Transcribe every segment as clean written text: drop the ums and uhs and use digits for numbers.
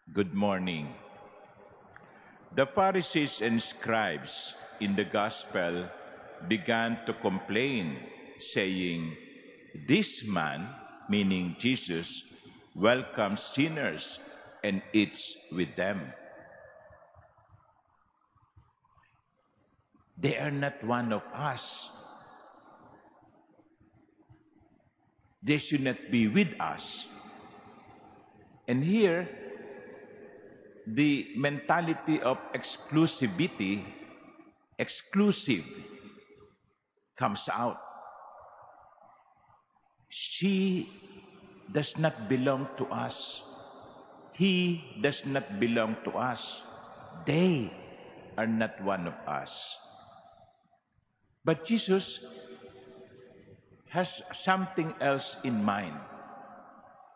Good morning. The Pharisees and scribes in the gospel began to complain, saying, "This man," meaning Jesus, "welcomes sinners and eats with them." They are not one of us. They should not be with us. And here, the mentality of exclusivity, exclusive, comes out. She does not belong to us. He does not belong to us. They are not one of us. But Jesus has something else in mind.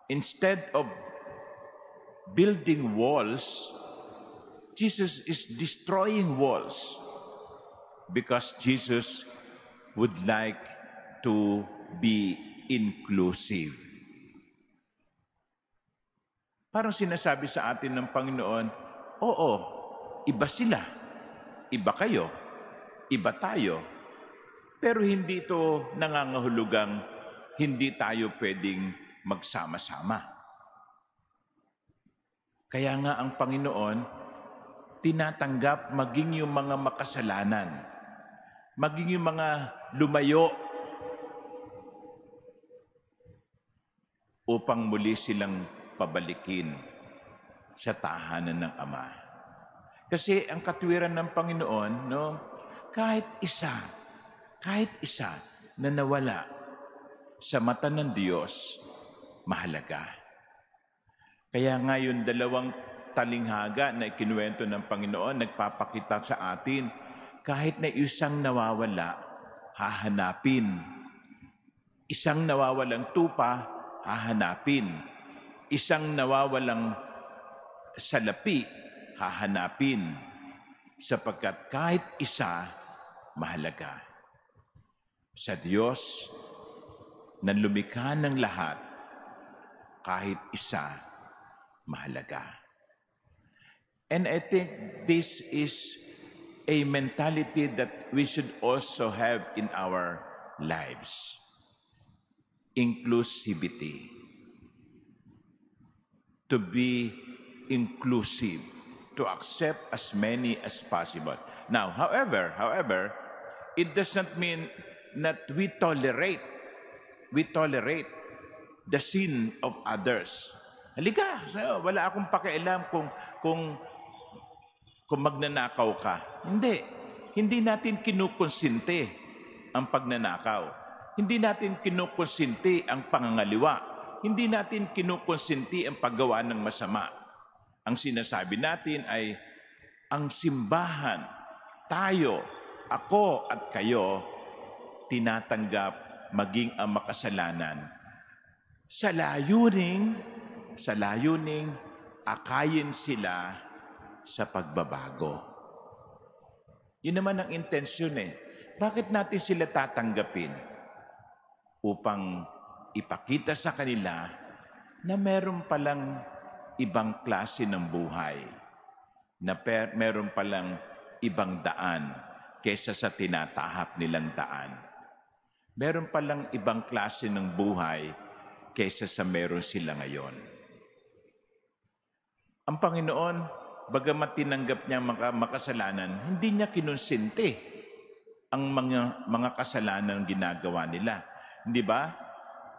Instead of building walls, Jesus is destroying walls because Jesus would like to be inclusive. Parang sinasabi sa atin ng Panginoon, oo, iba sila, iba kayo, iba tayo, pero hindi ito nangangahulugang hindi tayo pwedeng magsama-sama. Kaya nga ang Panginoon, tinatanggap maging yung mga makasalanan, maging yung mga lumayo upang muli silang pabalikin sa tahanan ng Ama. Kasi ang katwiran ng Panginoon, kahit isa na nawala sa mata ng Diyos, mahalaga. Kaya nga yung dalawang talinghaga na ikinuwento ng Panginoon, nagpapakita sa atin, kahit na isang nawawala, hahanapin. Isang nawawalang tupa, hahanapin. Isang nawawalang salapi, hahanapin. Sapagkat kahit isa, mahalaga. Sa Diyos, na lumikha ng lahat, kahit isa, mahalaga. And I think this is a mentality that we should also have in our lives. Inclusivity. To be inclusive. To accept as many as possible. Now, however, it does not mean that we tolerate the sin of others. Halika, wala akong pakialam kung magnanakaw ka. Hindi natin kinukonsinte ang pagnanakaw. Hindi natin kinukonsinte ang pangangaliwa. Hindi natin kinukonsinte ang paggawa ng masama. Ang sinasabi natin ay ang simbahan, tayo, ako at kayo, tinatanggap maging ang makasalanan sa layuning akayin sila sa pagbabago. Yun naman ang intensyon Bakit natin sila tatanggapin? Upang ipakita sa kanila na meron palang ibang klase ng buhay, na meron palang ibang daan kesa sa tinatahak nilang daan. Meron palang ibang klase ng buhay kesa sa meron sila ngayon. Ang Panginoon, bagamat tinanggap niya ang makasalanan, hindi niya kinonsente ang mga kasalanan ginagawa nila. Hindi ba?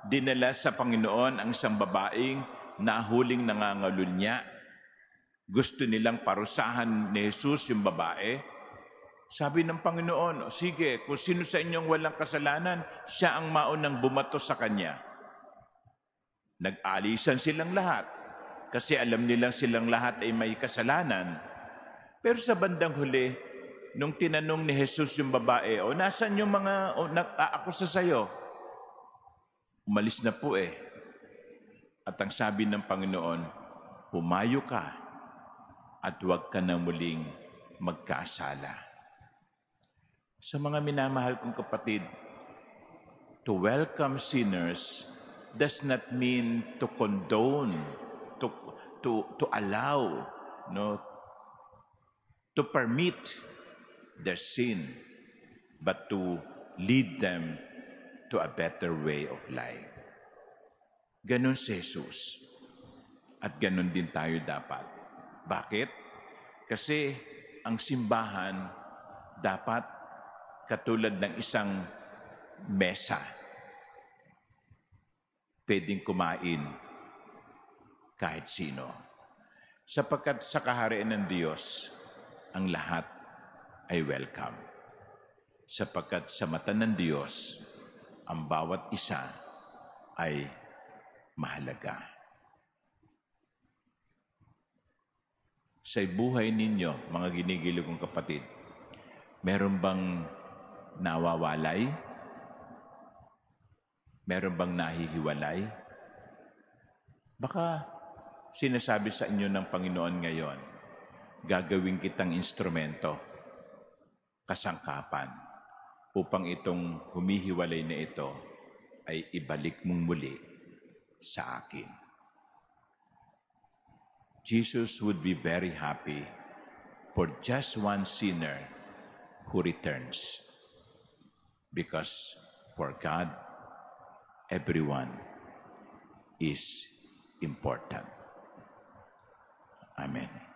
Dinala sa Panginoon ang isang babaeng nahuling nangangalunya. Gusto nilang parusahan ni Jesus yung babae. Sabi ng Panginoon, sige, kung sino sa inyong walang kasalanan, siya ang maunang bumato sa kanya. Nag-alisan silang lahat. Kasi alam nilang silang lahat ay may kasalanan. Pero sa bandang huli, nung tinanong ni Jesus yung babae, nasan yung mga nag-aakusa sa'yo? Umalis na po At ang sabi ng Panginoon, humayo ka at huwag ka na muling magkasala. Sa mga minamahal kong kapatid, to welcome sinners does not mean to condone, to allow, no, to permit their sin, but to lead them to a better way of life. Ganon si Jesus. At ganon din tayo dapat. Bakit? Kasi ang simbahan dapat katulad ng isang mesa. Pwedeng kumain kahit sino. Sapagkat sa kaharian ng Diyos, ang lahat ay welcome. Sapagkat sa mata ng Diyos, ang bawat isa ay mahalaga. Sa buhay ninyo, mga ginigilig kong kapatid, meron bang nawawalay? Meron bang nahihiwalay? Baka sinasabi sa inyo ng Panginoon ngayon, gagawin kitang instrumento, kasangkapan, upang itong humihiwalay na ito ay ibalik mong muli sa akin. Jesus would be very happy for just one sinner who returns. Because for God, everyone is important. Amen.